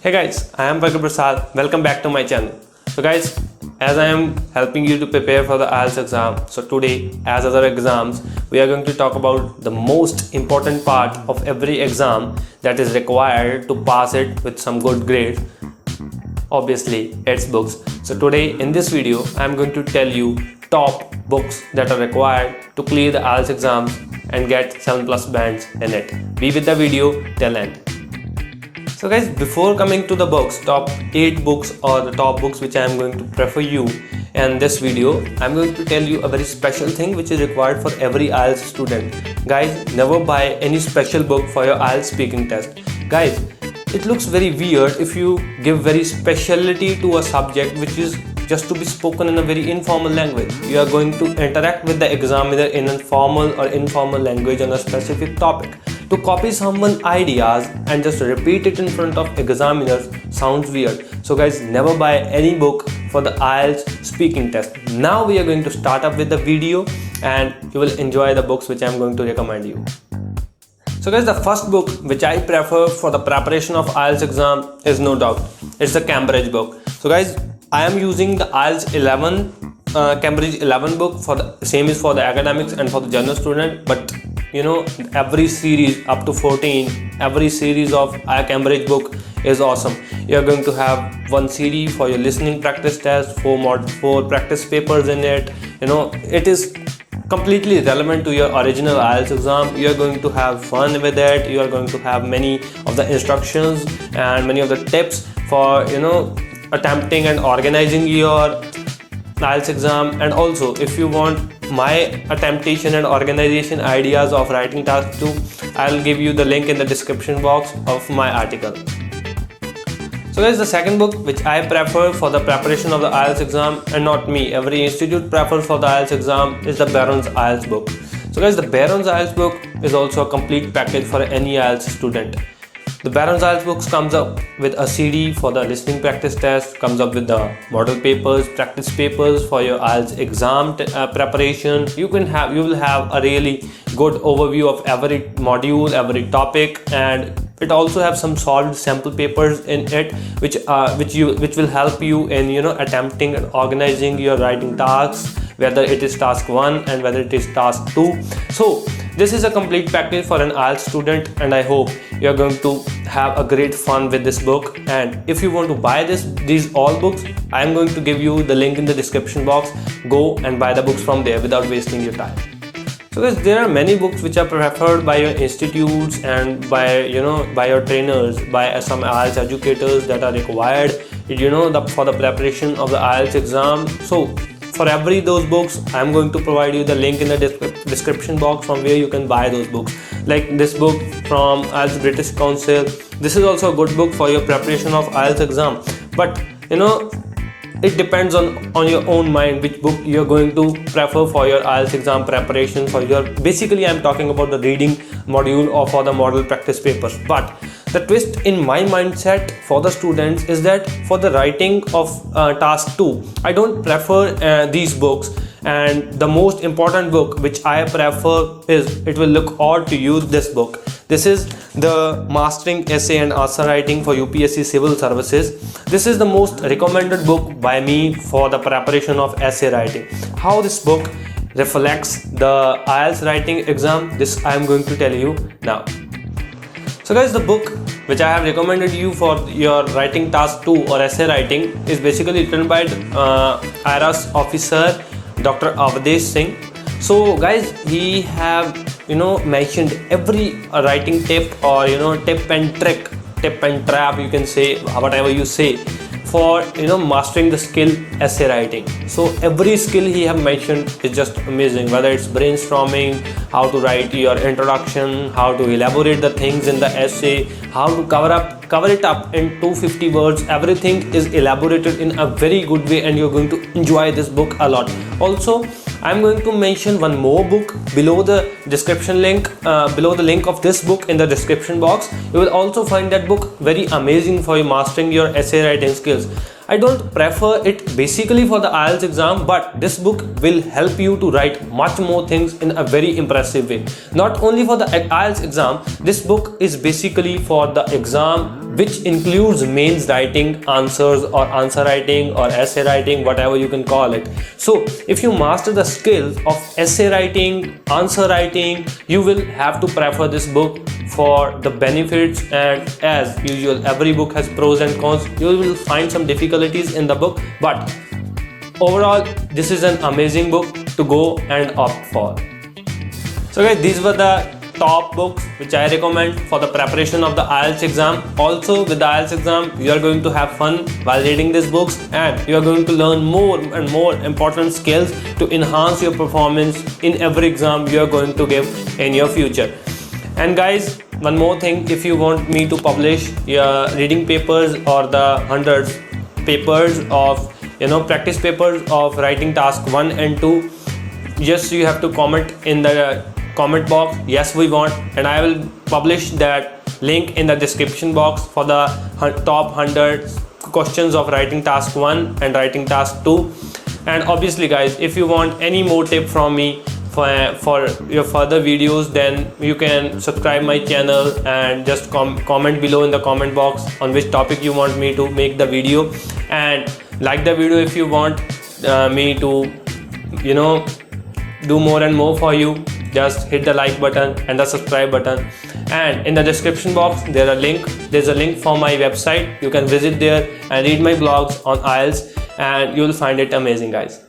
Hey guys, I am Barsal. Welcome back to my channel. So guys, as I am helping you to prepare for the IELTS exam, so today, as other exams, we are going to talk about the most important part of every exam that is required to pass it with some good grades. Obviously, it's books. So today in this video, I am going to tell you top books that are required to clear the IELTS exams and get 7+ bands in it. Be with the video till end. So guys, before coming to the books, top 8 books or the top books which I am going to prefer you in this video, I am going to tell you a very special thing which is required for every IELTS student. Guys, never buy any special book for your IELTS speaking test. Guys, it looks very weird if you give very speciality to a subject which is just to be spoken in a very informal language. You are going to interact with the examiner in a formal or informal language on a specific topic. To copy someone's ideas and just repeat it in front of examiners sounds weird. So guys, never buy any book for the IELTS speaking test. Now we are going to start up with the video and you will enjoy the books which I am going to recommend you. So guys, the first book which I prefer for the preparation of IELTS exam is no doubt, it's the Cambridge book. So guys, I am using the IELTS 11 Cambridge 11 book. For the same is for the academics and for the general student, but you know, every series up to 14, every series of Cambridge book is awesome. You are going to have one CD for your listening practice test, 4 practice papers in it. You know, it is completely relevant to your original IELTS exam. You are going to have fun with it. You are going to have many of the instructions and many of the tips for, you know, attempting and organizing your IELTS exam. And also, if you want my attemptation and organization ideas of writing task 2, I'll give you the link in the description box of my article. So guys, the second book which I prefer for the preparation of the IELTS exam, and not me, every institute prefers for the IELTS exam, is the Barron's IELTS book. So guys, the Barron's IELTS book is also a complete package for any IELTS student. The Barron's IELTS books comes up with a CD for the listening practice test, comes up with the model papers, practice papers for your IELTS exam preparation. You will have a really good overview of every module, every topic, and it also have some solved sample papers in it, which will help you in, you know, attempting and organizing your writing tasks, whether it is task 1 and whether it is task 2. So this is a complete package for an IELTS student, and I hope you are going to have a great fun with this book. And if you want to buy these all books, I am going to give you the link in the description box. Go and buy the books from there without wasting your time. So guys, there are many books which are preferred by your institutes and by your trainers, by some IELTS educators that are required, you know, for the preparation of the IELTS exam. So for every those books, I am going to provide you the link in the description box from where you can buy those books. Like this book from IELTS British Council. This is also a good book for your preparation of IELTS exam. But you know, it depends on your own mind which book you are going to prefer for your IELTS exam preparation. Basically, I am talking about the reading module or for the model practice papers. But the twist in my mindset for the students is that for the writing of task 2, I don't prefer these books. And the most important book which I prefer is, it will look odd to you, this book. This is the Mastering Essay and Answer Writing for UPSC Civil Services. This is the most recommended book by me for the preparation of essay writing. How this book reflects the IELTS writing exam, this I am going to tell you now. So guys, the book which I have recommended you for your writing task 2 or essay writing is basically written by IRAS officer Dr. Avdesh Singh. So guys, he have, you know, mentioned every writing tip or, you know, tip and trick, tip and trap, you can say, whatever you say, for, you know, mastering the skill essay writing. So every skill he have mentioned is just amazing, whether it's brainstorming, how to write your introduction, how to elaborate the things in the essay, how to cover it up in 250 words. Everything is elaborated in a very good way, and you're going to enjoy this book a lot. Also, I'm going to mention one more book below the description link, below the link of this book in the description box. You will also find that book very amazing for you mastering your essay writing skills. I don't prefer it basically for the IELTS exam, but this book will help you to write much more things in a very impressive way. Not only for the IELTS exam, this book is basically for the exam which includes mains writing, answers or answer writing or essay writing, whatever you can call it. So if you master the skills of essay writing, answer writing, you will have to prefer this book for the benefits. And as usual, every book has pros and cons. You will find some difficulties in the book, but overall this is an amazing book to go and opt for. So guys, these were the top books which I recommend for the preparation of the IELTS exam. Also with the IELTS exam, you are going to have fun while reading these books, and you are going to learn more and more important skills to enhance your performance in every exam you are going to give in your future. And guys, one more thing, if you want me to publish your reading papers or the hundreds papers of practice papers of writing task 1 and 2, just you have to comment in the comment box, yes we want, and I will publish that link in the description box for the top 100 questions of writing task 1 and writing task 2. And obviously guys, if you want any more tip from me for your further videos, then you can subscribe my channel and just comment below in the comment box on which topic you want me to make the video, and like the video if you want me to do more and more for you. Just hit the like button and the subscribe button, and in the description box there's a link for my website. You can visit there and read my blogs on IELTS, and you will find it amazing guys.